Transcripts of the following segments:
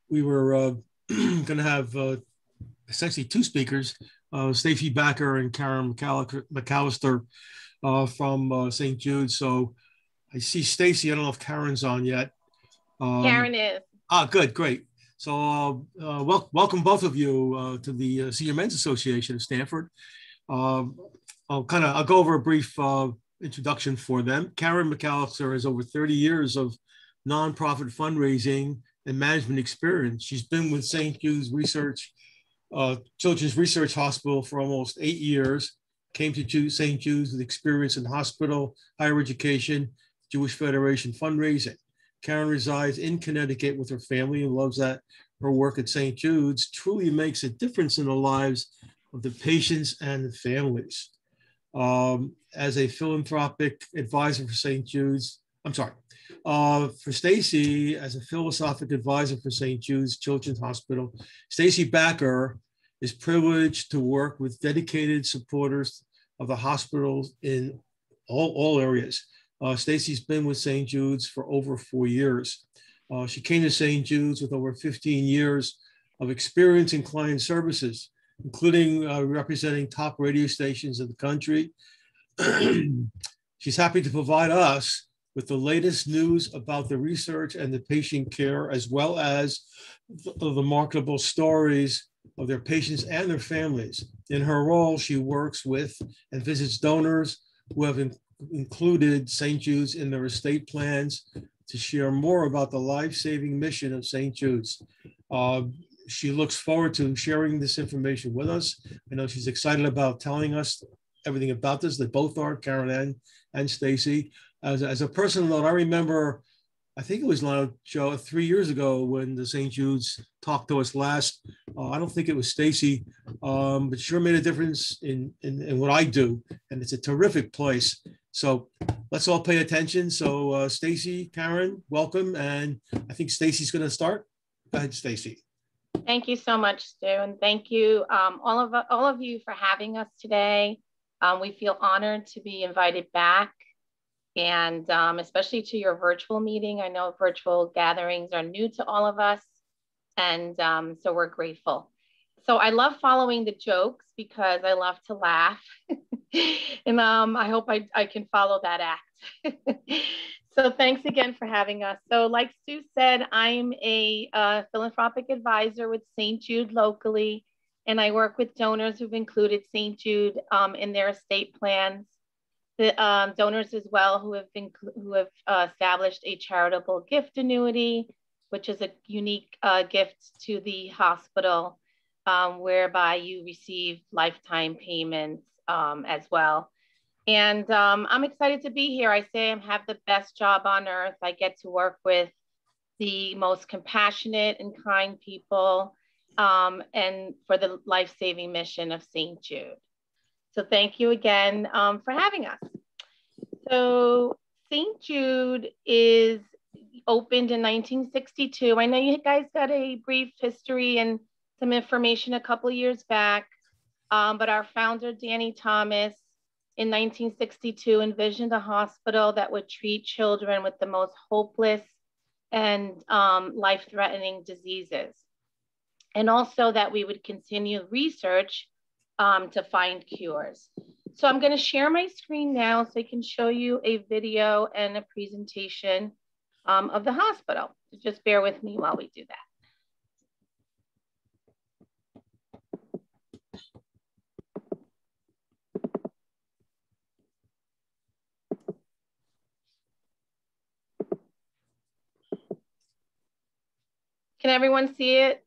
We were going to have essentially two speakers, Stacy Bakker and Karen McAllister from St. Jude. So I see Stacy. I don't know if Karen's on yet. Karen is. Good, great. So welcome both of you to the Senior Men's Association of Stanford. I'll go over a brief introduction for them. Karen McAllister has over 30 years of nonprofit fundraising and management experience. She's been with St. Jude's Children's Research Hospital for almost 8 years, came to St. Jude's with experience in hospital, higher education, Jewish Federation fundraising. Karen resides in Connecticut with her family and loves that her work at St. Jude's truly makes a difference in the lives of the patients and the families. As a philanthropic advisor for St. Jude's, for Stacy, as a philosophic advisor for St. Jude's Children's Hospital, Stacy Bakker is privileged to work with dedicated supporters of the hospital in all areas. Stacy's been with St. Jude's for over 4 years. She came to St. Jude's with over 15 years of experience in client services, including representing top radio stations in the country. She's happy to provide us with the latest news about the research and the patient care, as well as the marketable stories of their patients and their families. In her role, she works with and visits donors who have included St. Jude's in their estate plans to share more about the life-saving mission of St. Jude's. She looks forward to sharing this information with us. I know she's excited about telling us everything about this. They both are, Karen and Stacy. As a personal note, I remember, I think it was Joe 3 years ago when the St. Jude's talked to us last. I don't think it was Stacy, but sure made a difference in what I do, and it's a terrific place. So let's all pay attention. So Stacy, Karen, welcome, and I think Stacy's going to start. Go ahead, Stacy. Thank you so much, Stu, and thank you all of you for having us today. We feel honored to be invited back, and especially to your virtual meeting. I know virtual gatherings are new to all of us, and so we're grateful. So I love following the jokes because I love to laugh, and I hope I can follow that act. So thanks again for having us. So like Stu said, I'm a philanthropic advisor with St. Jude locally, and I work with donors who've included St. Jude in their estate plans. The donors as well who have established a charitable gift annuity, which is a unique gift to the hospital, whereby you receive lifetime payments as well. And I'm excited to be here. I say I have the best job on earth. I get to work with the most compassionate and kind people, and for the life-saving mission of St. Jude. So thank you again for having us. So St. Jude is opened in 1962. I know you guys got a brief history and some information a couple of years back, but our founder, Danny Thomas, in 1962 envisioned a hospital that would treat children with the most hopeless and life-threatening diseases. And also that we would continue research to find cures. So I'm going to share my screen now so I can show you a video and a presentation of the hospital. So just bear with me while we do that. Can everyone see it?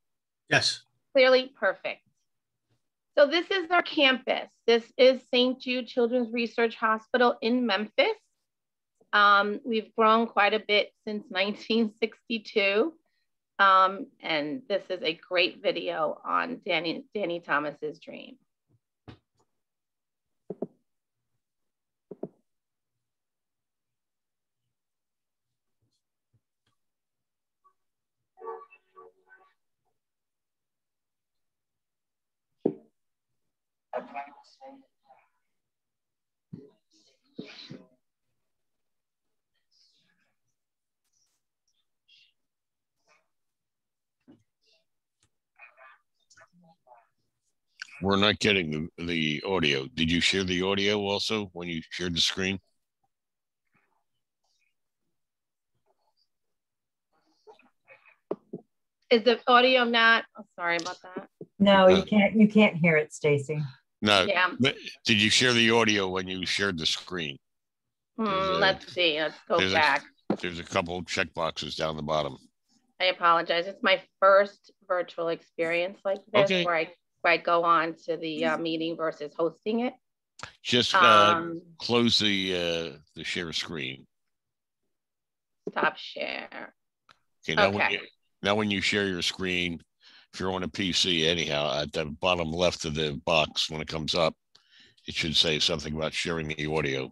Yes. Clearly, perfect. So this is our campus. This is St. Jude Children's Research Hospital in Memphis. We've grown quite a bit since 1962. And this is a great video on Danny Thomas's dream. We're not getting the audio. Did you share the audio also when you shared the screen? Is the audio not? Oh, sorry about that. No, you can't. You can't hear it, Stacy. No. Yeah. But did you share the audio when you shared the screen? Let's see. Let's go back. There's a couple of check boxes down the bottom. I apologize. It's my first virtual experience like this, Okay. where I go on to the meeting versus hosting it. Just close the share screen. Stop share. Okay. Now when you share your screen, if you're on a PC anyhow, at the bottom left of the box, when it comes up, it should say something about sharing the audio.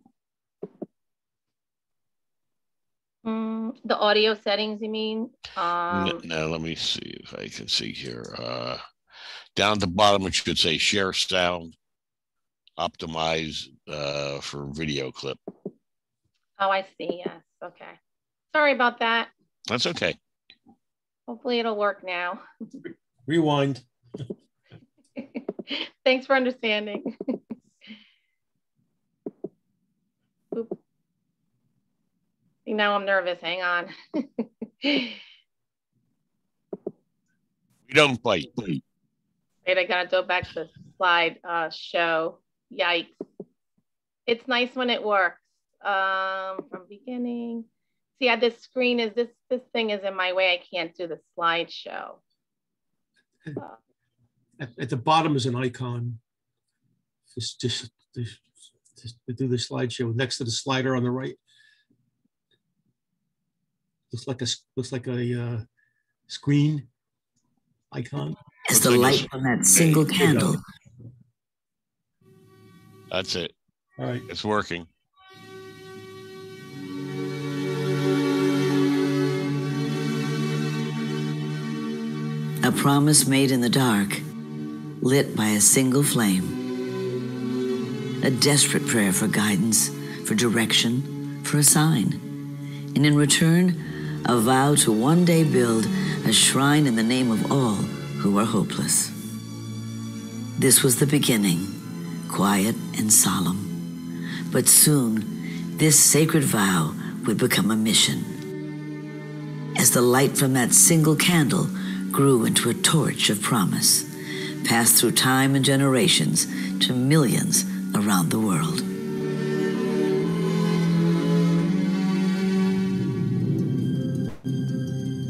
The audio settings, you mean? No, let me see if I can see here. Down at the bottom, it should say share sound, optimize for video clip. Oh, I see. Yes. Okay. Sorry about that. That's okay. Hopefully it'll work now. Rewind. Thanks for understanding. Oop. Now I'm nervous. Hang on. We don't bite. Wait, I gotta go back to the slide show. Yikes. It's nice when it works. From beginning. See, yeah, this screen is this thing is in my way. I can't do the slideshow. At the bottom is an icon. Just do the slideshow next to the slider on the right. Looks like a screen icon. As the light from that single candle. That's it. All right. It's working. A promise made in the dark, lit by a single flame. A desperate prayer for guidance, for direction, for a sign. And in return, a vow to one day build a shrine in the name of all who are hopeless. This was the beginning, quiet and solemn. But soon, this sacred vow would become a mission. As the light from that single candle grew into a torch of promise, passed through time and generations to millions around the world.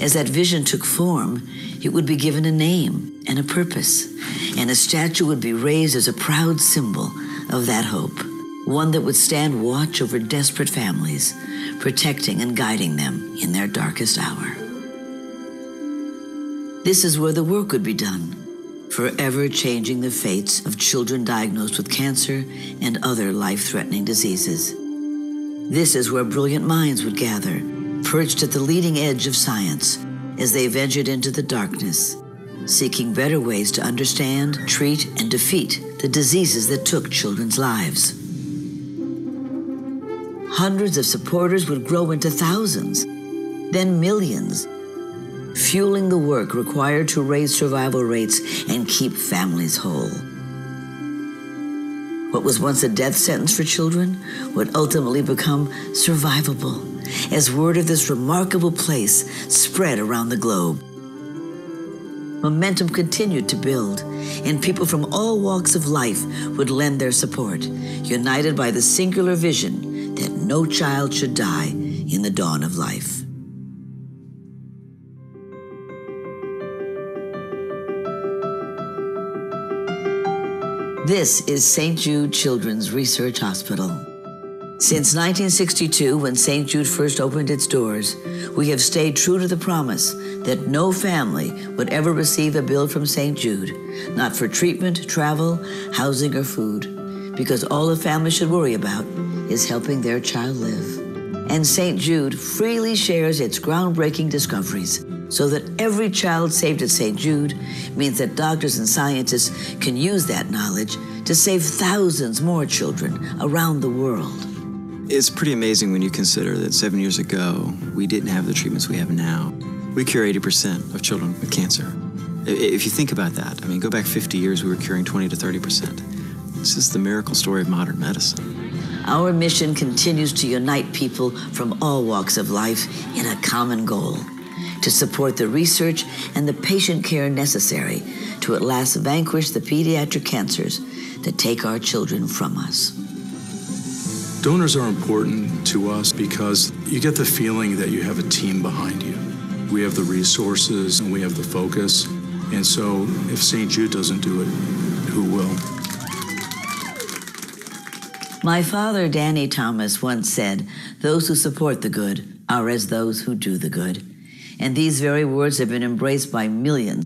As that vision took form, it would be given a name and a purpose, and a statue would be raised as a proud symbol of that hope, one that would stand watch over desperate families, protecting and guiding them in their darkest hour. This is where the work would be done, forever changing the fates of children diagnosed with cancer and other life-threatening diseases. This is where brilliant minds would gather, perched at the leading edge of science, as they ventured into the darkness, seeking better ways to understand, treat, and defeat the diseases that took children's lives. Hundreds of supporters would grow into thousands, then millions, fueling the work required to raise survival rates and keep families whole. What was once a death sentence for children would ultimately become survivable, as word of this remarkable place spread around the globe. Momentum continued to build, and people from all walks of life would lend their support, united by the singular vision that no child should die in the dawn of life. This is St. Jude Children's Research Hospital. Since 1962, when St. Jude first opened its doors, we have stayed true to the promise that no family would ever receive a bill from St. Jude, not for treatment, travel, housing, or food, because all a family should worry about is helping their child live. And St. Jude freely shares its groundbreaking discoveries, so that every child saved at St. Jude means that doctors and scientists can use that knowledge to save thousands more children around the world. It's pretty amazing when you consider that 7 years ago, we didn't have the treatments we have now. We cure 80% of children with cancer. If you think about that, I mean, go back 50 years, we were curing 20 to 30%. This is the miracle story of modern medicine. Our mission continues to unite people from all walks of life in a common goal: to support the research and the patient care necessary to at last vanquish the pediatric cancers that take our children from us. Donors are important to us because you get the feeling that you have a team behind you. We have the resources and we have the focus. And so if St. Jude doesn't do it, who will? My father, Danny Thomas, once said, "Those who support the good are as those who do the good." And these very words have been embraced by millions.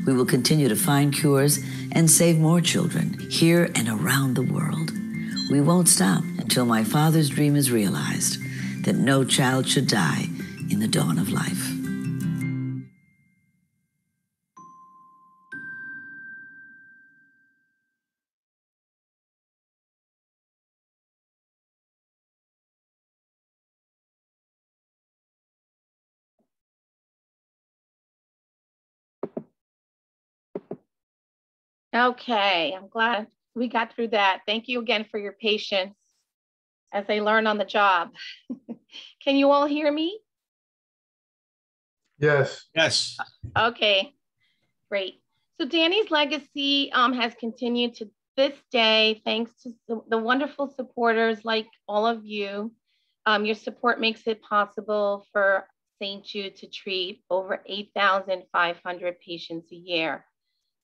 We will continue to find cures and save more children here and around the world. We won't stop until my father's dream is realized, that no child should die in the dawn of life. Okay, I'm glad we got through that. Thank you again for your patience as I learn on the job. Can you all hear me? Yes. Yes. Okay, great. So Danny's legacy has continued to this day, thanks to the wonderful supporters like all of you. Your support makes it possible for St. Jude to treat over 8,500 patients a year.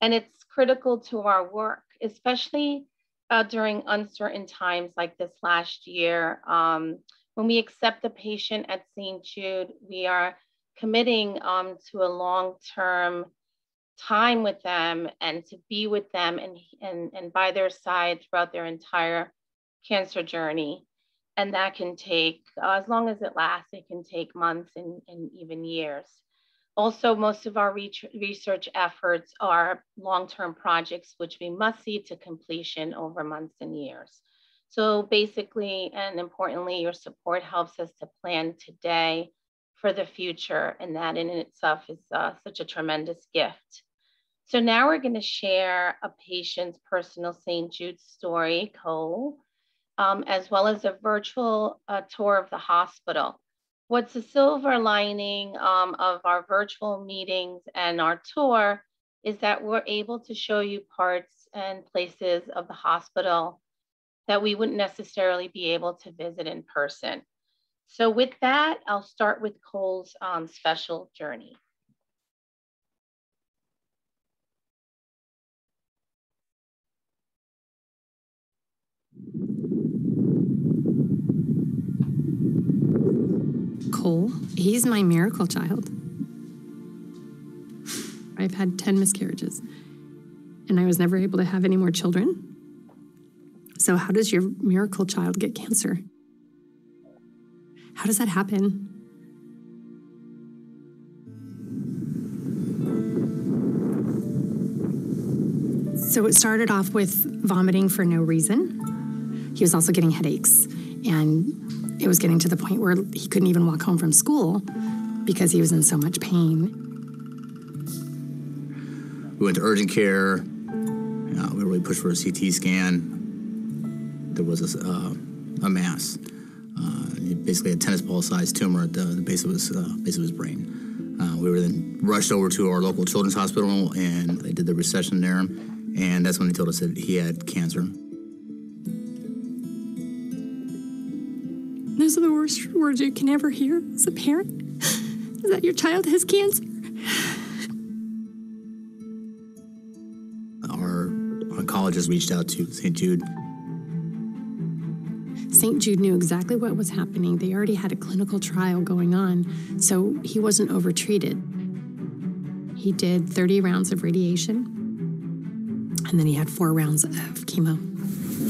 And it's critical to our work, especially during uncertain times like this last year. When we accept a patient at St. Jude, we are committing to a long-term time with them and to be with them and by their side throughout their entire cancer journey. And that can take, as long as it lasts, it can take months and even years. Also, most of our research efforts are long-term projects, which we must see to completion over months and years. So basically, and importantly, your support helps us to plan today for the future, and that in itself is such a tremendous gift. So now we're going to share a patient's personal St. Jude story, Cole, as well as a virtual tour of the hospital. What's the silver lining of our virtual meetings and our tour is that we're able to show you parts and places of the hospital that we wouldn't necessarily be able to visit in person. So with that, I'll start with Cole's special journey. Cole, he's my miracle child. I've had 10 miscarriages, and I was never able to have any more children. So how does your miracle child get cancer? How does that happen? So it started off with vomiting for no reason. He was also getting headaches, and it was getting to the point where he couldn't even walk home from school because he was in so much pain. We went to urgent care. We really pushed for a CT scan. There was a mass, basically a tennis ball-sized tumor at the base of his brain. We were then rushed over to our local children's hospital, and they did the resection there. And that's when they told us that he had cancer. Those are the worst words you can ever hear as a parent, is that your child has cancer. Our oncologist reached out to St. Jude. St. Jude knew exactly what was happening. They already had a clinical trial going on, so he wasn't overtreated. He did 30 rounds of radiation, and then he had 4 rounds of chemo.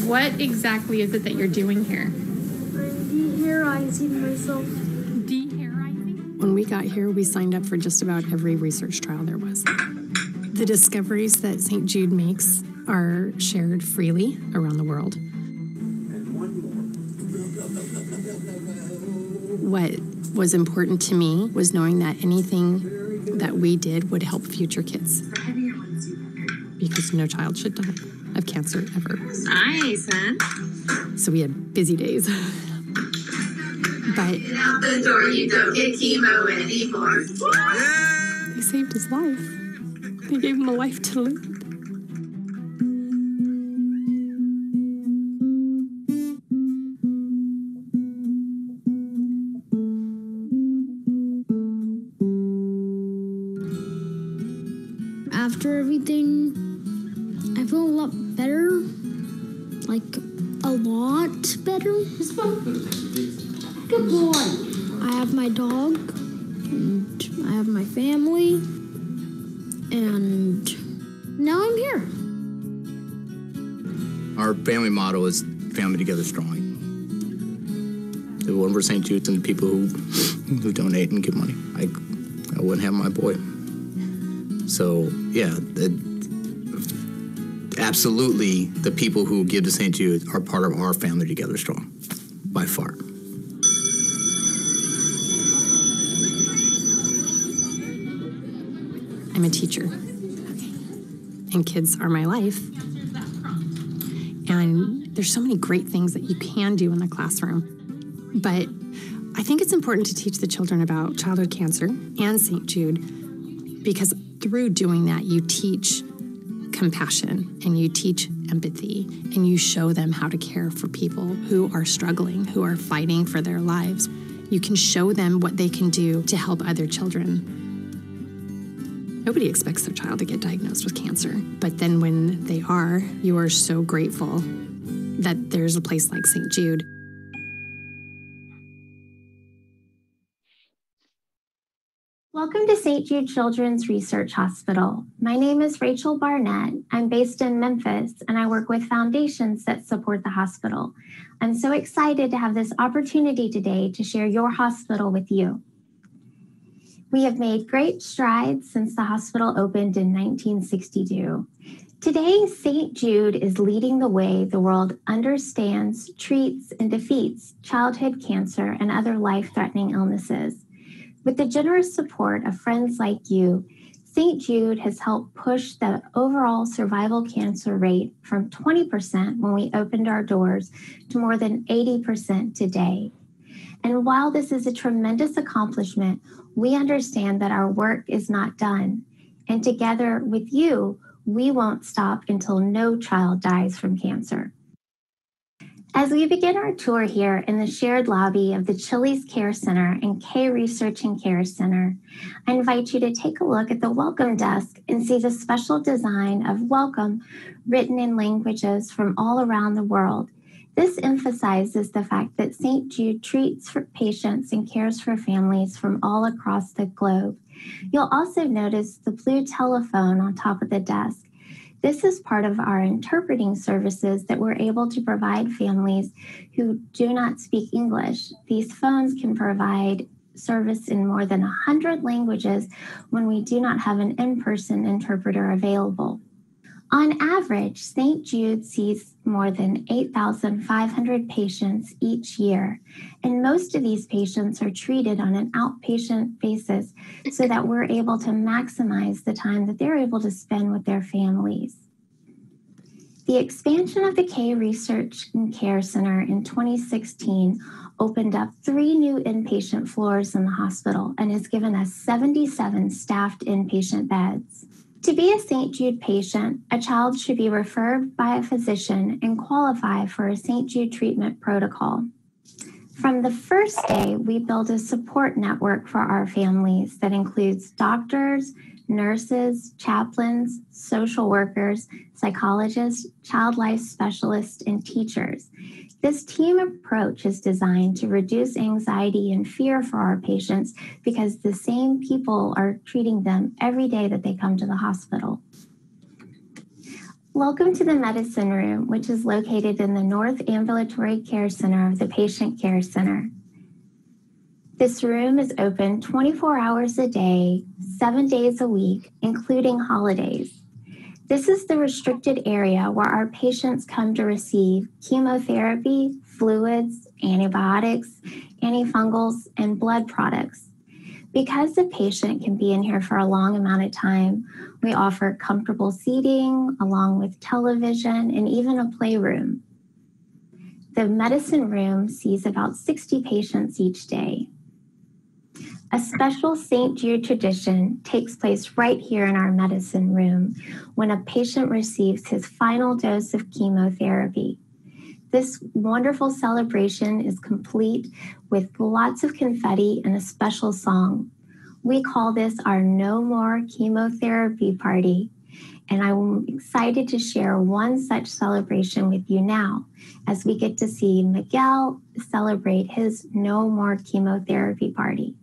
What exactly is it that you're doing here? De-hairizing myself. De-hairizing? When we got here, we signed up for just about every research trial there was. The discoveries that St. Jude makes are shared freely around the world. What was important to me was knowing that anything that we did would help future kids, because no child should die of cancer ever. Nice, man. So we had busy days. But get out the door, you don't get chemo anymore. They saved his life. They gave him a life to live. After everything, I feel a lot better. Like, a lot better. Good boy. I have my dog, and I have my family, and now I'm here. Our family motto is family together strong. If it wasn't for St. Jude's and the people who donate and give money, I wouldn't have my boy. So, yeah, absolutely, the people who give to St. Jude are part of our family together strong, by far. I'm a teacher, and kids are my life. And there's so many great things that you can do in the classroom. But I think it's important to teach the children about childhood cancer and St. Jude, because through doing that, you teach compassion and you teach empathy and you show them how to care for people who are struggling, who are fighting for their lives. You can show them what they can do to help other children. Nobody expects their child to get diagnosed with cancer, but then when they are, you are so grateful that there's a place like St. Jude. Welcome to St. Jude Children's Research Hospital. My name is Rachel Barnett. I'm based in Memphis, and I work with foundations that support the hospital. I'm so excited to have this opportunity today to share your hospital with you. We have made great strides since the hospital opened in 1962. Today, St. Jude is leading the way the world understands, treats, and defeats childhood cancer and other life-threatening illnesses. With the generous support of friends like you, St. Jude has helped push the overall survival cancer rate from 20% when we opened our doors to more than 80% today. And while this is a tremendous accomplishment, we understand that our work is not done. And together with you, we won't stop until no child dies from cancer. As we begin our tour here in the shared lobby of the Chili's Care Center and K Research and Care Center, I invite you to take a look at the welcome desk and see the special design of welcome written in languages from all around the world. This emphasizes the fact that St. Jude treats for patients and cares for families from all across the globe. You'll also notice the blue telephone on top of the desk. This is part of our interpreting services that we're able to provide families who do not speak English. These phones can provide service in more than 100 languages when we do not have an in-person interpreter available. On average, St. Jude sees more than 8,500 patients each year, and most of these patients are treated on an outpatient basis so that we're able to maximize the time that they're able to spend with their families. The expansion of the K Research and Care Center in 2016 opened up 3 new inpatient floors in the hospital and has given us 77 staffed inpatient beds. To be a St. Jude patient, a child should be referred by a physician and qualify for a St. Jude treatment protocol. From the first day, we build a support network for our families that includes doctors, nurses, chaplains, social workers, psychologists, child life specialists, and teachers. This team approach is designed to reduce anxiety and fear for our patients because the same people are treating them every day that they come to the hospital. Welcome to the medicine room, which is located in the North Ambulatory Care Center of the Patient Care Center. This room is open 24 hours a day, 7 days a week, including holidays. This is the restricted area where our patients come to receive chemotherapy, fluids, antibiotics, antifungals, and blood products. Because the patient can be in here for a long amount of time, we offer comfortable seating along with television and even a playroom. The medicine room sees about 60 patients each day. A special St. Jude tradition takes place right here in our medicine room when a patient receives his final dose of chemotherapy. This wonderful celebration is complete with lots of confetti and a special song. We call this our No More Chemotherapy Party, and I'm excited to share one such celebration with you now as we get to see Miguel celebrate his No More Chemotherapy Party.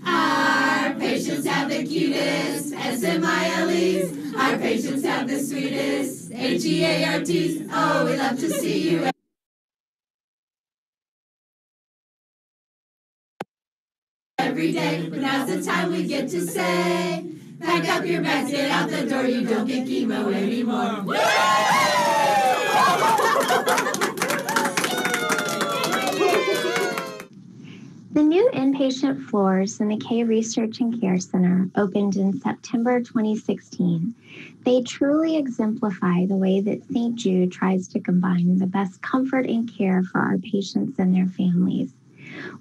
Our patients have the cutest SMILEs. Our patients have the sweetest HEARTs. Oh, we love to see you every day. But now's the time we get to say, pack up your bags, get out the door. You don't get chemo anymore. The new inpatient floors in the K Research and Care Center opened in September 2016. They truly exemplify the way that St. Jude tries to combine the best comfort and care for our patients and their families.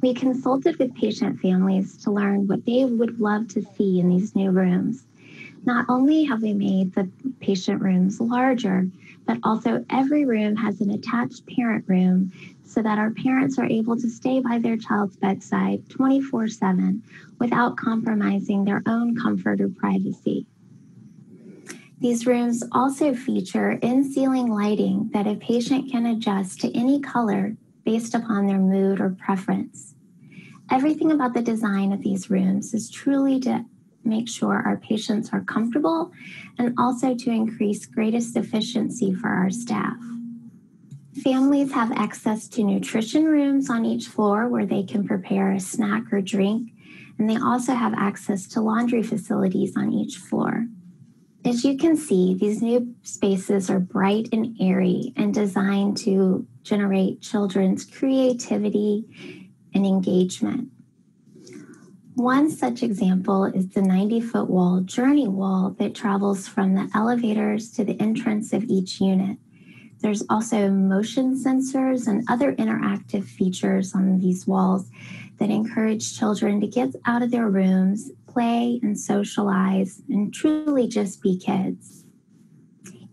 We consulted with patient families to learn what they would love to see in these new rooms. Not only have we made the patient rooms larger, but also every room has an attached parent room so that our parents are able to stay by their child's bedside 24/7 without compromising their own comfort or privacy. These rooms also feature in-ceiling lighting that a patient can adjust to any color based upon their mood or preference. Everything about the design of these rooms is truly to make sure our patients are comfortable and also to increase greatest efficiency for our staff. Families have access to nutrition rooms on each floor where they can prepare a snack or drink, and they also have access to laundry facilities on each floor. As you can see, these new spaces are bright and airy and designed to generate children's creativity and engagement. One such example is the 90-foot wall journey wall that travels from the elevators to the entrance of each unit. There's also motion sensors and other interactive features on these walls that encourage children to get out of their rooms, play and socialize, and truly just be kids.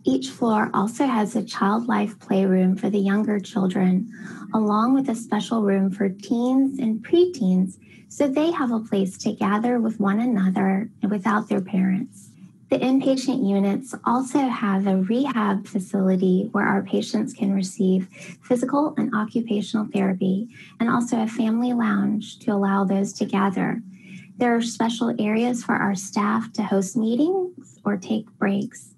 Each floor also has a child life playroom for the younger children, along with a special room for teens and preteens, so they have a place to gather with one another and without their parents. The inpatient units also have a rehab facility where our patients can receive physical and occupational therapy, and also a family lounge to allow those to gather. There are special areas for our staff to host meetings or take breaks.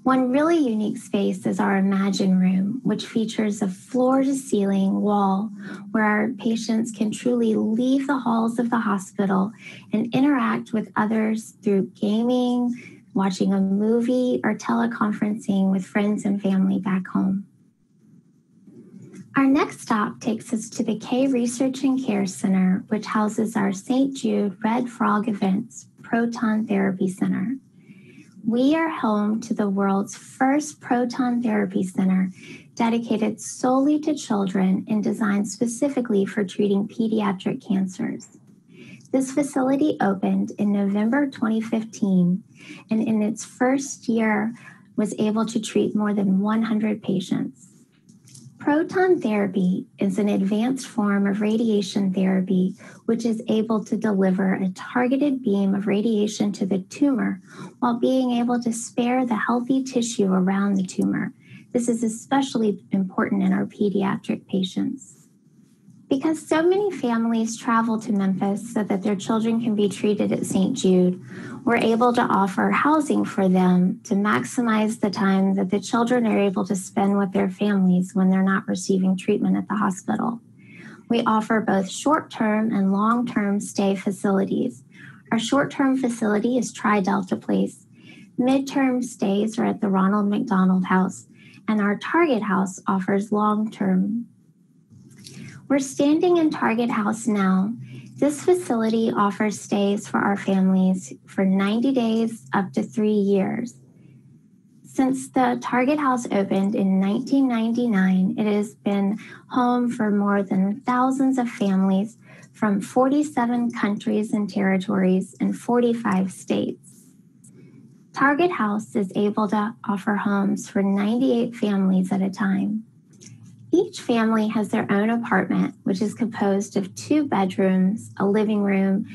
One really unique space is our Imagine Room, which features a floor-to-ceiling wall where our patients can truly leave the halls of the hospital and interact with others through gaming, watching a movie, or teleconferencing with friends and family back home. Our next stop takes us to the K Research and Care Center, which houses our St. Jude Red Frog Events Proton Therapy Center. We are home to the world's first proton therapy center dedicated solely to children and designed specifically for treating pediatric cancers. This facility opened in November 2015, and in its first year was able to treat more than 100 patients. Proton therapy is an advanced form of radiation therapy which is able to deliver a targeted beam of radiation to the tumor while being able to spare the healthy tissue around the tumor. This is especially important in our pediatric patients. Because so many families travel to Memphis so that their children can be treated at St. Jude, we're able to offer housing for them to maximize the time that the children are able to spend with their families when they're not receiving treatment at the hospital. We offer both short-term and long-term stay facilities. Our short-term facility is Tri-Delta Place. Mid-term stays are at the Ronald McDonald House, and our Target House offers long-term. We're standing in Target House now. This facility offers stays for our families for 90 days up to 3 years. Since the Target House opened in 1999, it has been home for more than thousands of families from 47 countries and territories and 45 states. Target House is able to offer homes for 98 families at a time. Each family has their own apartment, which is composed of 2 bedrooms, a living room,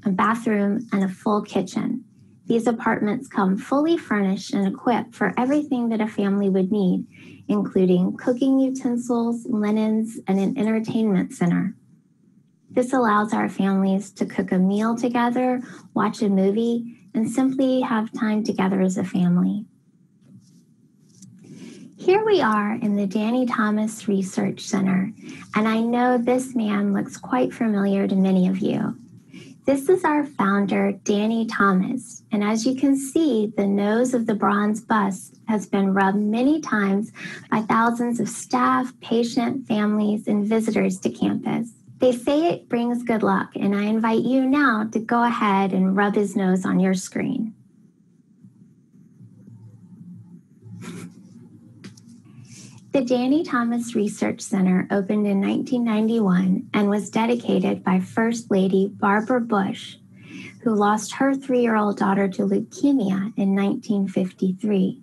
a bathroom, and a full kitchen. These apartments come fully furnished and equipped for everything that a family would need, including cooking utensils, linens, and an entertainment center. This allows our families to cook a meal together, watch a movie, and simply have time together as a family. Here we are in the Danny Thomas Research Center, and I know this man looks quite familiar to many of you. This is our founder, Danny Thomas, and as you can see, the nose of the bronze bust has been rubbed many times by thousands of staff, patient, families, and visitors to campus. They say it brings good luck, and I invite you now to go ahead and rub his nose on your screen. The Danny Thomas Research Center opened in 1991 and was dedicated by First Lady Barbara Bush, who lost her 3-year-old daughter to leukemia in 1953.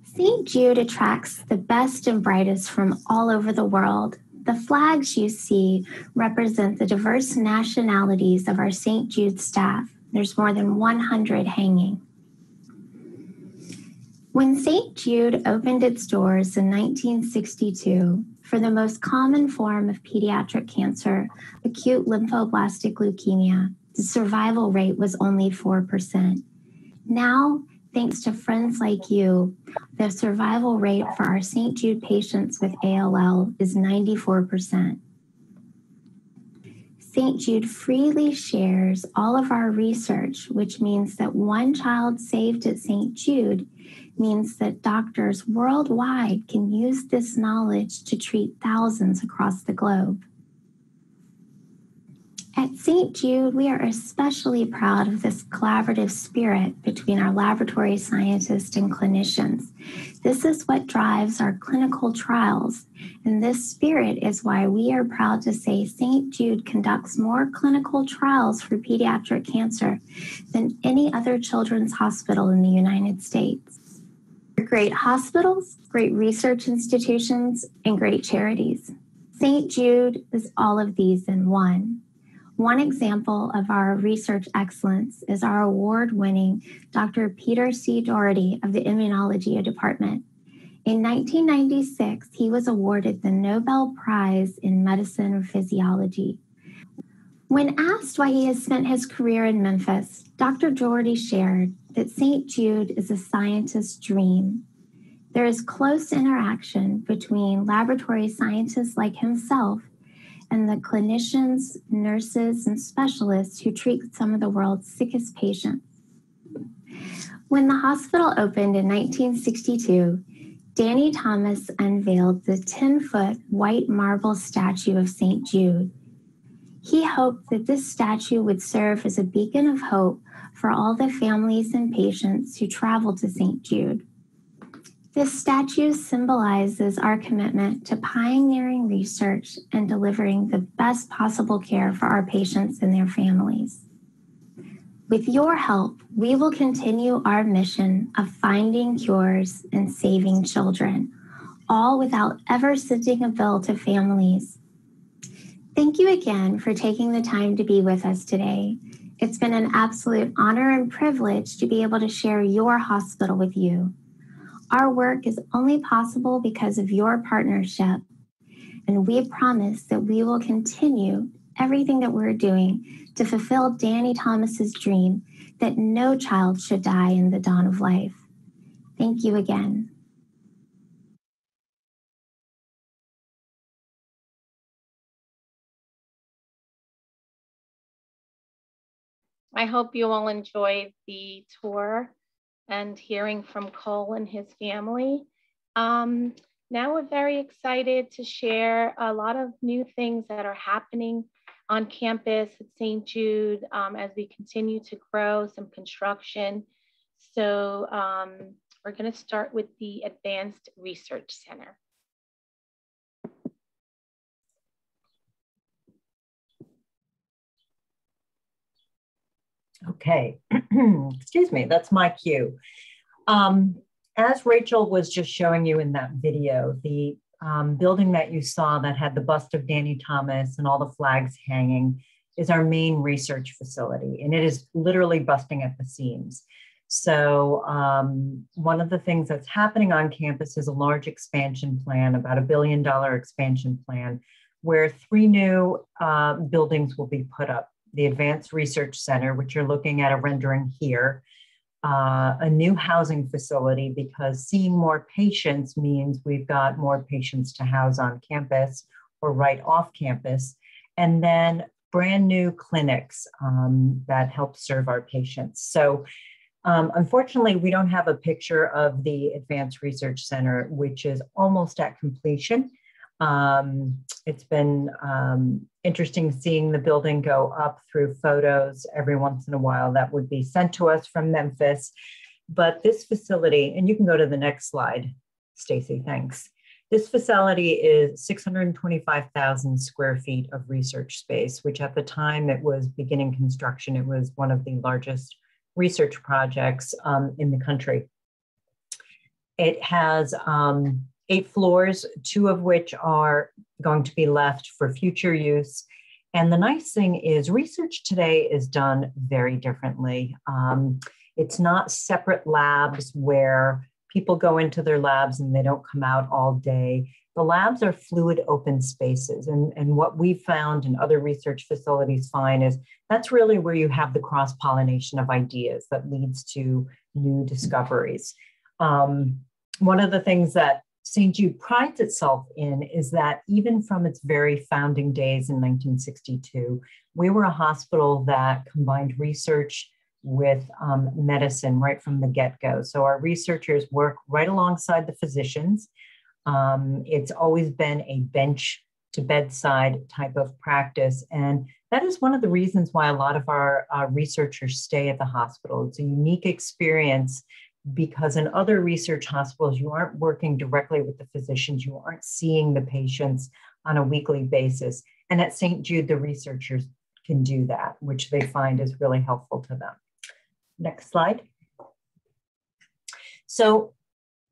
St. Jude attracts the best and brightest from all over the world. The flags you see represent the diverse nationalities of our St. Jude staff. There's more than 100 hanging. When St. Jude opened its doors in 1962 for the most common form of pediatric cancer, acute lymphoblastic leukemia, the survival rate was only 4%. Now, thanks to friends like you, the survival rate for our St. Jude patients with ALL is 94%. St. Jude freely shares all of our research, which means that one child saved at St. Jude means that doctors worldwide can use this knowledge to treat thousands across the globe. At St. Jude, we are especially proud of this collaborative spirit between our laboratory scientists and clinicians. This is what drives our clinical trials, and this spirit is why we are proud to say St. Jude conducts more clinical trials for pediatric cancer than any other children's hospital in the United States. Great hospitals, great research institutions, and great charities. St. Jude is all of these in one. One example of our research excellence is our award-winning Dr. Peter C. Doherty of the Immunology Department. In 1996, he was awarded the Nobel Prize in Medicine or Physiology. When asked why he has spent his career in Memphis, Dr. Doherty shared that St. Jude is a scientist's dream. There is close interaction between laboratory scientists like himself and the clinicians, nurses, and specialists who treat some of the world's sickest patients. When the hospital opened in 1962, Danny Thomas unveiled the 10-foot white marble statue of St. Jude. He hoped that this statue would serve as a beacon of hope for all the families and patients who travel to St. Jude. This statue symbolizes our commitment to pioneering research and delivering the best possible care for our patients and their families. With your help, we will continue our mission of finding cures and saving children, all without ever sending a bill to families. Thank you again for taking the time to be with us today. It's been an absolute honor and privilege to be able to share your hospital with you. Our work is only possible because of your partnership, and we promise that we will continue everything that we're doing to fulfill Danny Thomas's dream that no child should die in the dawn of life. Thank you again. I hope you all enjoyed the tour and hearing from Cole and his family. Now we're very excited to share a lot of new things that are happening on campus at St. Jude as we continue to grow, some construction. So we're going to start with the Advanced Research Center. Okay, excuse me, that's my cue. As Rachel was just showing you in that video, the building that you saw that had the bust of Danny Thomas and all the flags hanging is our main research facility, and it is literally busting at the seams. So one of the things that's happening on campus is a large expansion plan, about $1 billion expansion plan, where 3 new buildings will be put up. The Advanced Research Center, which you're looking at a rendering here, a new housing facility, because seeing more patients means we've got more patients to house on campus or right off campus, and then brand new clinics that help serve our patients. So unfortunately, we don't have a picture of the Advanced Research Center, which is almost at completion. It's been interesting seeing the building go up through photos every once in a while that would be sent to us from Memphis. But this facility, and you can go to the next slide, Stacy, thanks. This facility is 625,000 square feet of research space, which at the time it was beginning construction, it was one of the largest research projects in the country. It has 8 floors, 2 of which are going to be left for future use. And the nice thing is research today is done very differently. It's not separate labs where people go into their labs and they don't come out all day. The labs are fluid open spaces. And what we've found and other research facilities find is that's really where you have the cross-pollination of ideas that leads to new discoveries. One of the things that St. Jude prides itself in is that even from its very founding days in 1962, we were a hospital that combined research with medicine right from the get-go. So our researchers work right alongside the physicians. It's always been a bench to bedside type of practice. And that is one of the reasons why a lot of our researchers stay at the hospital. It's a unique experience because in other research hospitals, you aren't working directly with the physicians, you aren't seeing the patients on a weekly basis. And at St. Jude, the researchers can do that, which they find is really helpful to them. Next slide. So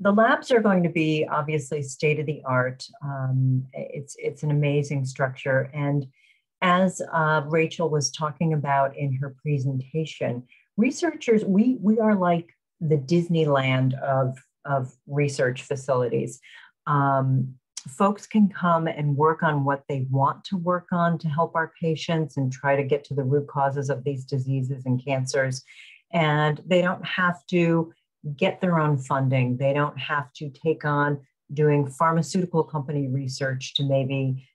the labs are going to be obviously state of the art. It's an amazing structure. And as Rachel was talking about in her presentation, researchers, we are like the Disneyland of research facilities. Folks can come and work on what they want to work on to help our patients and try to get to the root causes of these diseases and cancers. And they don't have to get their own funding. They don't have to take on doing pharmaceutical company research to maybe,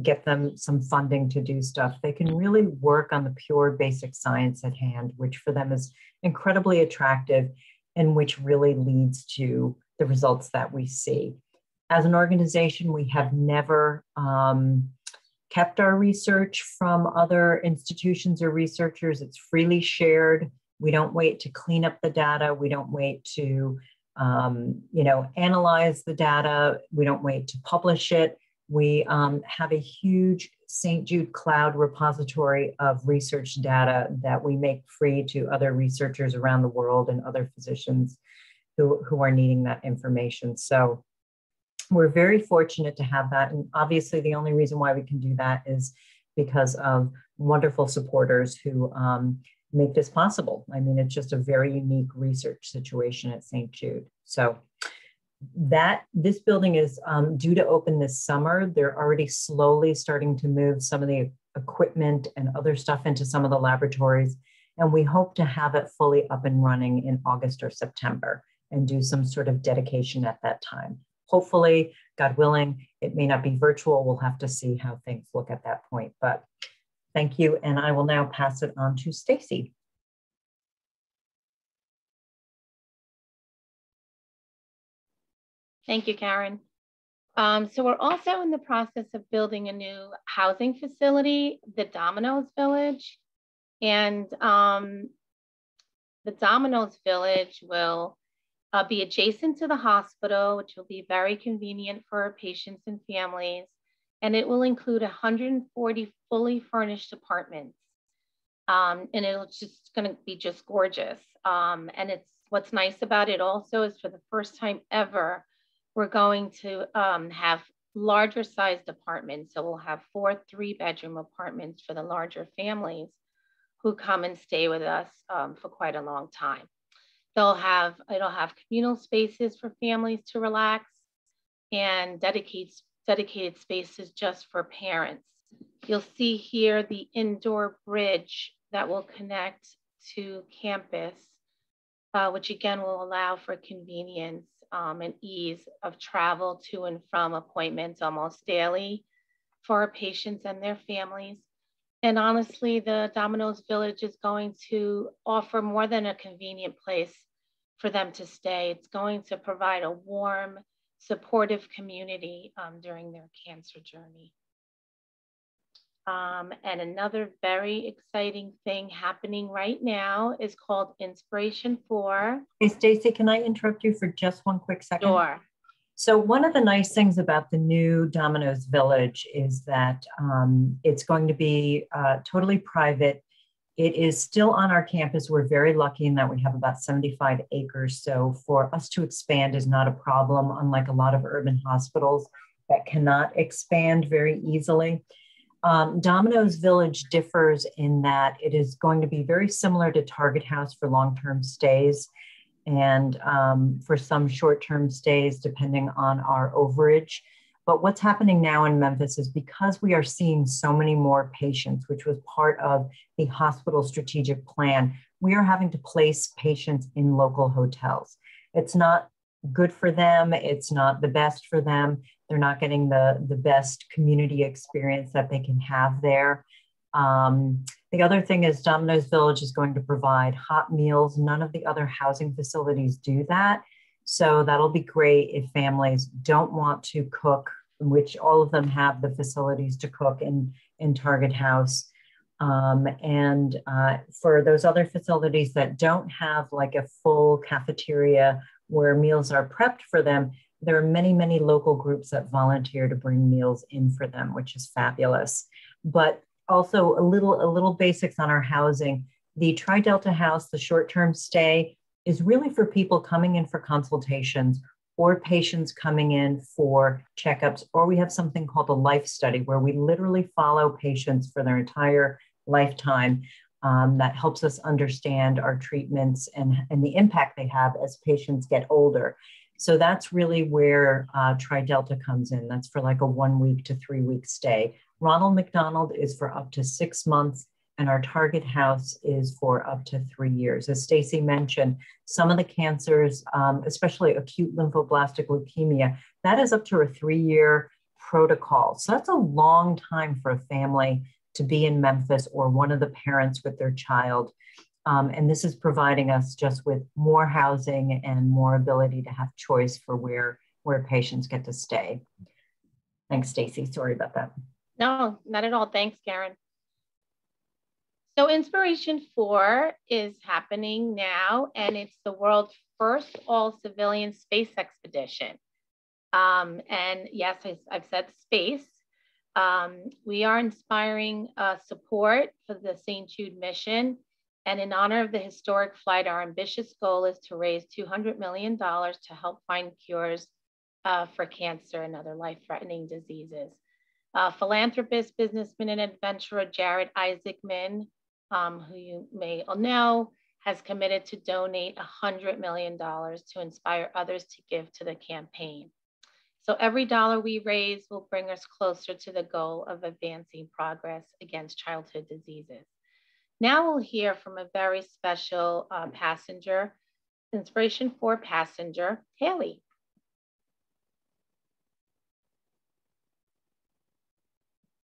get them some funding to do stuff. They can really work on the pure basic science at hand, which for them is incredibly attractive and which really leads to the results that we see. As an organization, we have never kept our research from other institutions or researchers. It's freely shared. We don't wait to clean up the data. We don't wait to, analyze the data. We don't wait to publish it. We have a huge St. Jude Cloud repository of research data that we make free to other researchers around the world and other physicians who are needing that information. So we're very fortunate to have that. And obviously the only reason why we can do that is because of wonderful supporters who make this possible. I mean, it's just a very unique research situation at St. Jude. So this building is due to open this summer. They're already slowly starting to move some of the equipment and other stuff into some of the laboratories. And we hope to have it fully up and running in August or September and do some sort of dedication at that time. Hopefully, God willing, it may not be virtual. We'll have to see how things look at that point. But thank you. And I will now pass it on to Stacy. Thank you, Karen. So we're also in the process of building a new housing facility, the Domino's Village. And the Domino's Village will be adjacent to the hospital, which will be very convenient for our patients and families. And it will include 140 fully furnished apartments. And it's just gonna be just gorgeous. And what's nice about it also is for the first time ever, we're going to have larger sized apartments. So we'll have 4 3-bedroom apartments for the larger families who come and stay with us for quite a long time. It'll have communal spaces for families to relax and dedicated spaces just for parents. You'll see here the indoor bridge that will connect to campus, which again will allow for convenience and ease of travel to and from appointments almost daily for our patients and their families. And honestly, the Domino's Village is going to offer more than a convenient place for them to stay. It's going to provide a warm, supportive community during their cancer journey. And another very exciting thing happening right now is called Inspiration 4. Hey, Stacy, can I interrupt you for just one quick second? Sure. So one of the nice things about the new Domino's Village is that it's going to be totally private. It is still on our campus. We're very lucky in that we have about 75 acres. So for us to expand is not a problem, unlike a lot of urban hospitals that cannot expand very easily. Domino's Village differs in that it is going to be very similar to Target House for long-term stays and for some short-term stays, depending on our overage. But what's happening now in Memphis is because we are seeing so many more patients, which was part of the hospital strategic plan, we are having to place patients in local hotels. It's not good for them. It's not the best for them. They're not getting the best community experience that they can have there. The other thing is Domino's Village is going to provide hot meals. None of the other housing facilities do that. So that'll be great if families don't want to cook, which all of them have the facilities to cook in Target House. And for those other facilities that don't have like a full cafeteria where meals are prepped for them, there are many, many local groups that volunteer to bring meals in for them, which is fabulous. But also a little basics on our housing. The Tri-Delta House, the short-term stay, is really for people coming in for consultations or patients coming in for checkups, or we have something called a life study where we literally follow patients for their entire lifetime. That helps us understand our treatments and the impact they have as patients get older. So that's really where Tri-Delta comes in. That's for like a 1 week to 3 week stay. Ronald McDonald is for up to 6 months, and our Target House is for up to 3 years. As Stacy mentioned, some of the cancers, especially acute lymphoblastic leukemia, that is up to a 3-year protocol. So that's a long time for a family to be in Memphis or one of the parents with their child. And this is providing us just with more housing and more ability to have choice for where patients get to stay. Thanks, Stacy. Sorry about that. No, not at all. Thanks, Karen. So Inspiration 4 is happening now, and it's the world's first all-civilian space expedition. And yes, I've said space, We are inspiring support for the St. Jude mission. And in honor of the historic flight, our ambitious goal is to raise $200 million to help find cures for cancer and other life-threatening diseases. Philanthropist, businessman, and adventurer Jared Isaacman, who you may know, has committed to donate $100 million to inspire others to give to the campaign. So every dollar we raise will bring us closer to the goal of advancing progress against childhood diseases. Now we'll hear from a very special passenger, Inspiration 4 passenger, Haley.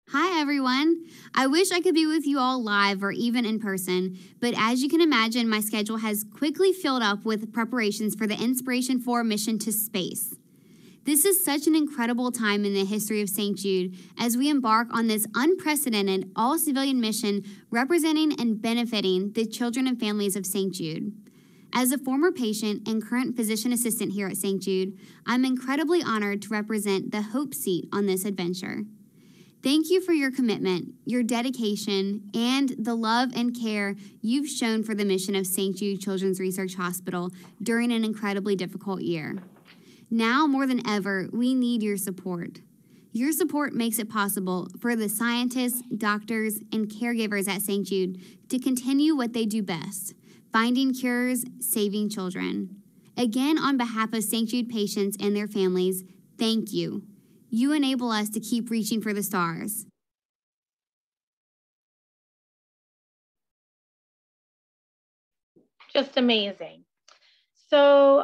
Hi, everyone. I wish I could be with you all live or even in person, but as you can imagine, my schedule has quickly filled up with preparations for the Inspiration 4 mission to space. This is such an incredible time in the history of St. Jude as we embark on this unprecedented all-civilian mission representing and benefiting the children and families of St. Jude. As a former patient and current physician assistant here at St. Jude, I'm incredibly honored to represent the Hope Seat on this adventure. Thank you for your commitment, your dedication, and the love and care you've shown for the mission of St. Jude Children's Research Hospital during an incredibly difficult year. Now more than ever, we need your support. Your support makes it possible for the scientists, doctors, and caregivers at St. Jude to continue what they do best, finding cures, saving children. Again, on behalf of St. Jude patients and their families, thank you. You enable us to keep reaching for the stars. Just amazing. So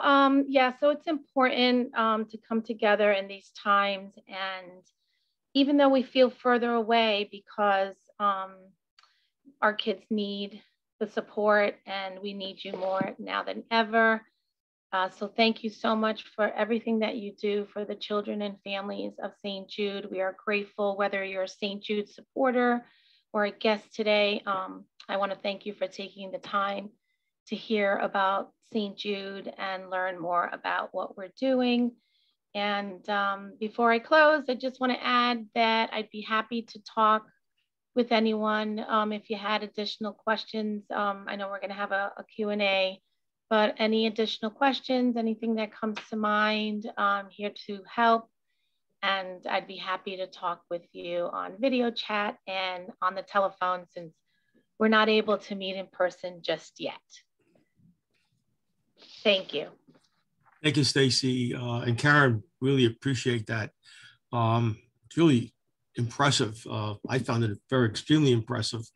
so it's important to come together in these times. And even though we feel further away because our kids need the support and we need you more now than ever. So thank you so much for everything that you do for the children and families of St. Jude. We are grateful whether you're a St. Jude supporter or a guest today. I want to thank you for taking the time to hear about St. Jude and learn more about what we're doing. And before I close, I just want to add that I'd be happy to talk with anyone if you had additional questions. I know we're going to have a Q&A. But any additional questions, anything that comes to mind, I'm here to help. And I'd be happy to talk with you on video chat and on the telephone since we're not able to meet in person just yet. Thank you. Thank you, Stacy. And Karen, really appreciate that. It's really impressive. I found it extremely impressive.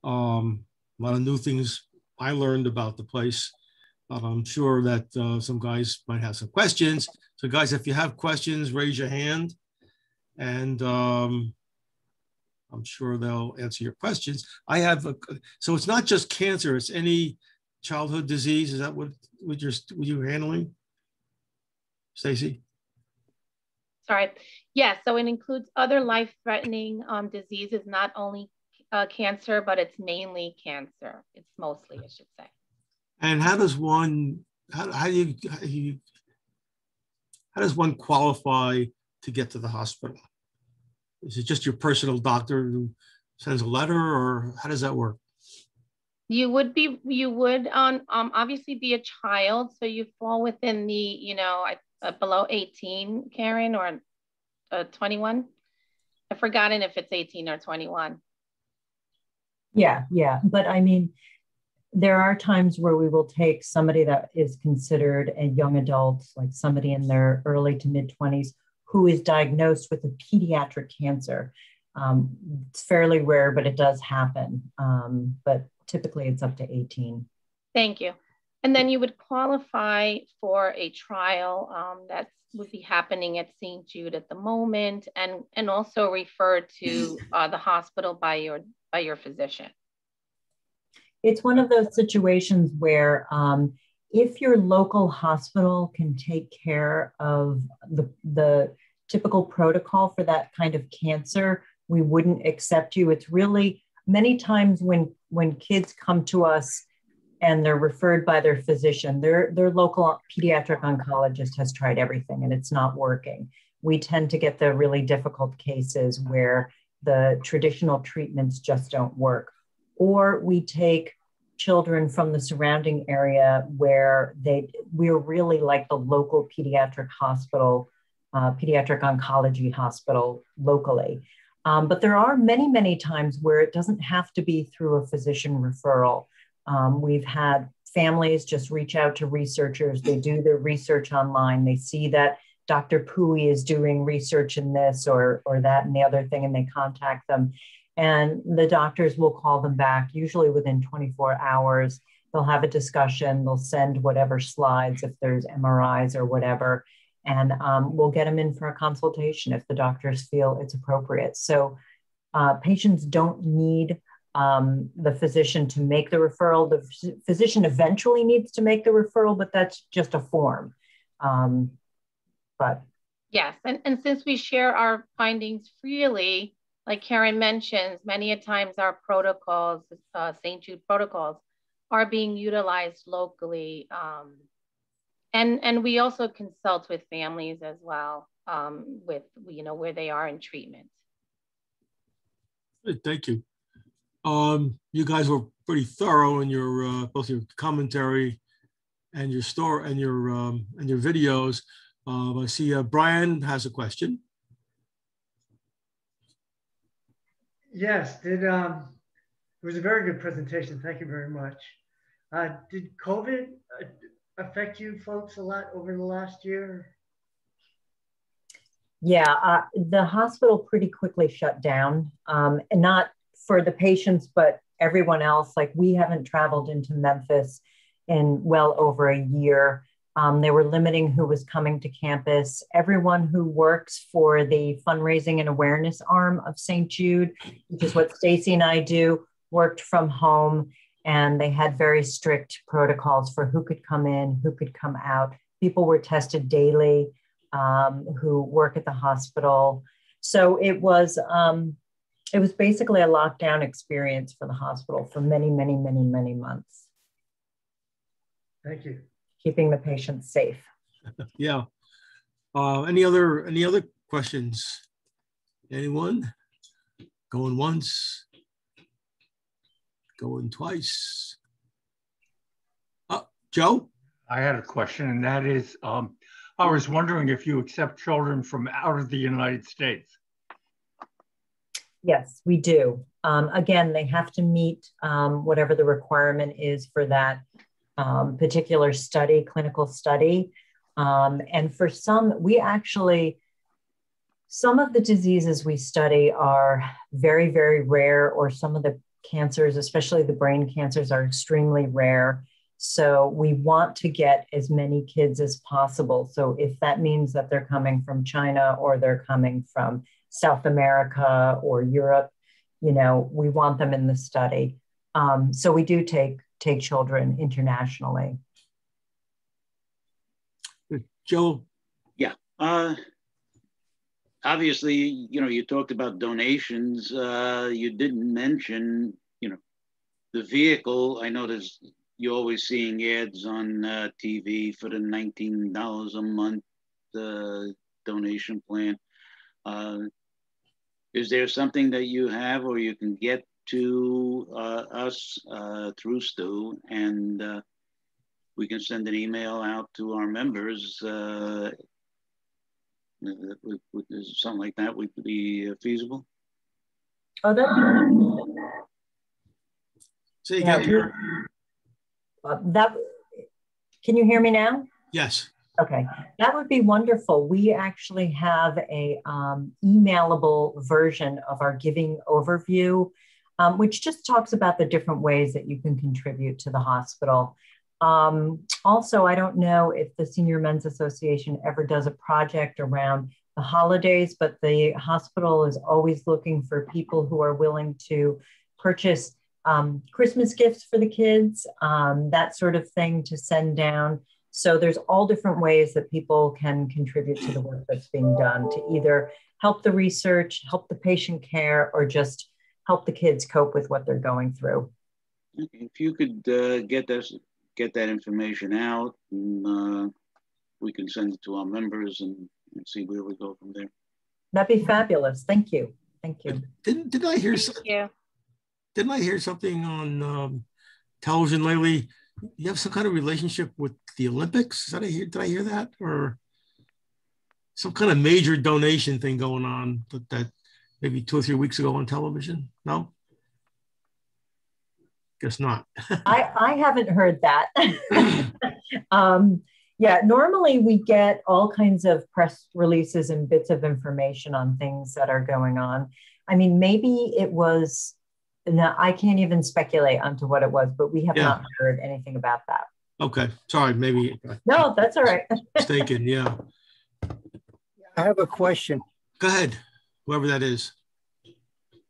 A lot of new things I learned about the place. I'm sure that some guys might have some questions. So guys, if you have questions, raise your hand and I'm sure they'll answer your questions. So it's not just cancer, it's any childhood disease. Is that what you're handling, Stacy? Sorry. Yeah, so it includes other life-threatening diseases, not only cancer, but it's mainly cancer. It's mostly, I should say. And how does one qualify to get to the hospital? Is it just your personal doctor who sends a letter, or how does that work? You would obviously be a child, so you fall within the below 18, Karen, or 21. I've forgotten if it's 18 or 21. Yeah, but I mean, there are times where we will take somebody that is considered a young adult, like somebody in their early to mid 20s, who is diagnosed with a pediatric cancer. It's fairly rare, but it does happen. But typically it's up to 18. Thank you. And then you would qualify for a trial that would be happening at St. Jude at the moment, and also referred to the hospital by your physician. It's one of those situations where if your local hospital can take care of the typical protocol for that kind of cancer, we wouldn't accept you. It's really many times when kids come to us and they're referred by their physician, their local pediatric oncologist has tried everything and it's not working. we tend to get the really difficult cases where the traditional treatments just don't work. Or we take children from the surrounding area where we're really like the local pediatric hospital, pediatric oncology hospital locally. But there are many, many times where it doesn't have to be through a physician referral. We've had families just reach out to researchers. They do their research online. They see that Dr. Pui is doing research in this or that and the other thing, and they contact them. And the doctors will call them back, usually within 24 hours. They'll have a discussion. They'll send whatever slides, if there's MRIs or whatever, and we'll get them in for a consultation if the doctors feel it's appropriate. So patients don't need the physician to make the referral. The physician eventually needs to make the referral, but that's just a form. But yes, and since we share our findings freely, like Karen mentions, many a times our protocols, St. Jude protocols, are being utilized locally. And we also consult with families as well, with, where they are in treatment. Good, thank you. You guys were pretty thorough in your both your commentary and your videos. I see Brian has a question. Yes, it was a very good presentation. Thank you very much. Did COVID affect you folks a lot over the last year? Yeah, the hospital pretty quickly shut down, and not for the patients, but everyone else. Like, we haven't traveled into Memphis in well over a year. They were limiting who was coming to campus. Everyone who works for the fundraising and awareness arm of St. Jude, which is what Stacy and I do, worked from home, and they had very strict protocols for who could come in, who could come out. People were tested daily who work at the hospital. So it was basically a lockdown experience for the hospital for many, many, many, many months. Thank you. Keeping the patients safe. Yeah. Any other questions? Anyone? Going once? Going twice? Joe? I had a question, and that is, I was wondering if you accept children from out of the United States. Yes, we do. Again, they have to meet whatever the requirement is for that particular study, clinical study. And for some of the diseases we study are very, very rare, or some of the cancers, especially the brain cancers, are extremely rare. So we want to get as many kids as possible. So if that means that they're coming from China or they're coming from South America or Europe, we want them in the study. So we do take children internationally. Joe? Yeah. Obviously, you talked about donations. You didn't mention, the vehicle. I noticed you're always seeing ads on TV for the $19 a month donation plan. Is there something that you have or you can get to us through Stu, and we can send an email out to our members? Something like that would be feasible? Oh, that'd be wonderful. Say again. Can you hear me now? Yes. Okay, that would be wonderful. We actually have a emailable version of our giving overview, which just talks about the different ways that you can contribute to the hospital. Also, I don't know if the Senior Men's Association ever does a project around the holidays, but the hospital is always looking for people who are willing to purchase Christmas gifts for the kids, that sort of thing to send down. So there's all different ways that people can contribute to the work that's being done to either help the research, help the patient care, or just help the kids cope with what they're going through. Okay. If you could get that information out, and we can send it to our members, and and see where we go from there. That'd be fabulous. Thank you. Thank you. Didn't I hear something? Didn't I hear something on television lately? You have some kind of relationship with the Olympics? Did I hear that? Or some kind of major donation thing going on that maybe 2 or 3 weeks ago on television? No? Guess not. I haven't heard that. Yeah, normally we get all kinds of press releases and bits of information on things that are going on. I mean, maybe it was, no, I can't even speculate onto what it was, but we have not heard anything about that. Okay, sorry, maybe. No, that's all right. Mistaken, yeah. I have a question. Go ahead, whoever that is.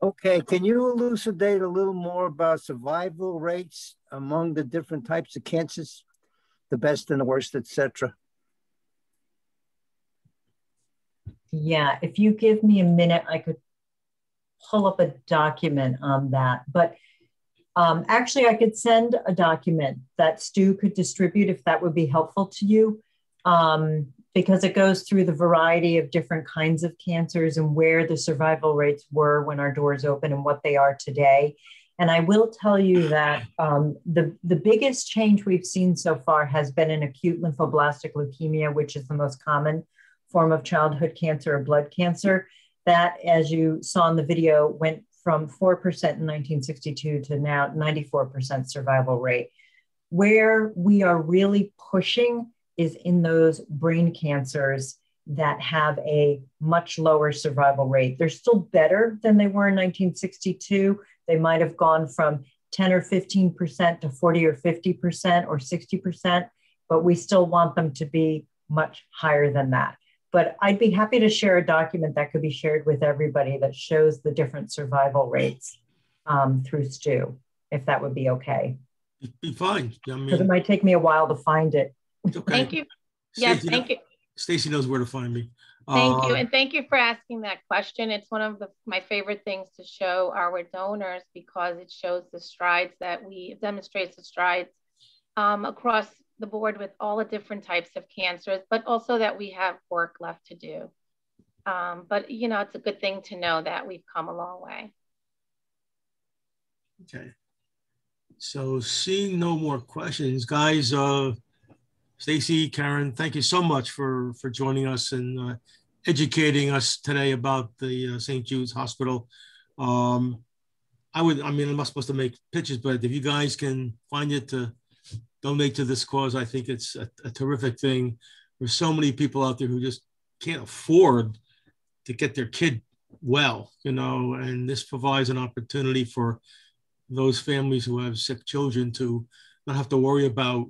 Okay, can you elucidate a little more about survival rates among the different types of cancers, the best and the worst, etc.? Yeah, if you give me a minute, I could pull up a document on that. But actually, I could send a document that Stu could distribute if that would be helpful to you, because it goes through the variety of different kinds of cancers and where the survival rates were when our doors open and what they are today. And I will tell you that the biggest change we've seen so far has been in acute lymphoblastic leukemia, which is the most common form of childhood cancer or blood cancer. That, as you saw in the video, went from 4% in 1962 to now 94% survival rate. Where we are really pushing is in those brain cancers that have a much lower survival rate. They're still better than they were in 1962. They might have gone from 10 or 15% to 40 or 50% or 60%, but we still want them to be much higher than that. But I'd be happy to share a document that could be shared with everybody that shows the different survival rates through Stu, if that would be okay. It'd be fine. I mean, because it might take me a while to find it. Okay. Thank you. Yes, Stacy, thank you. Stacy knows where to find me. Thank you. And thank you for asking that question. It's one of my favorite things to show our donors, because it shows the strides that demonstrates the strides across the board with all the different types of cancers, but also that we have work left to do. But, you know, it's a good thing to know that we've come a long way. Okay. So seeing no more questions, guys, Stacy, Karen, thank you so much for joining us and educating us today about the St. Jude's Hospital. I'm not supposed to make pitches, but if you guys can find it to donate to this cause, I think it's a terrific thing. There's so many people out there who just can't afford to get their kid well, you know, and this provides an opportunity for those families who have sick children to not have to worry about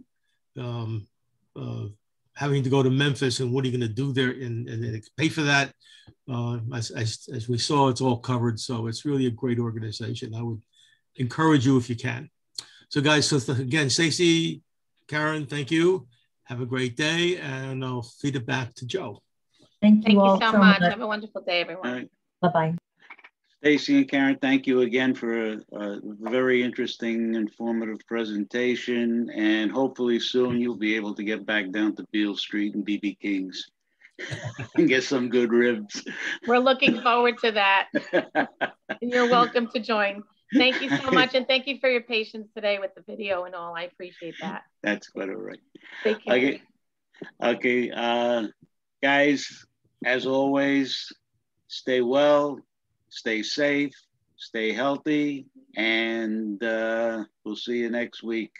having to go to Memphis and what are you going to do there and pay for that. As we saw, it's all covered. So it's really a great organization. I would encourage you if you can. So guys, again, Stacy, Karen, thank you. Have a great day, and I'll feed it back to Joe. Thank you all so much. Have a wonderful day, everyone. All right. Bye-bye. Stacy and Karen, thank you again for a very interesting, informative presentation. And hopefully soon you'll be able to get back down to Beale Street and BB King's and get some good ribs. We're looking forward to that. And you're welcome to join. Thank you so much. And thank you for your patience today with the video and all. I appreciate that. That's quite all right. Take care. Okay. Guys, as always, stay well, stay safe, stay healthy, and we'll see you next week.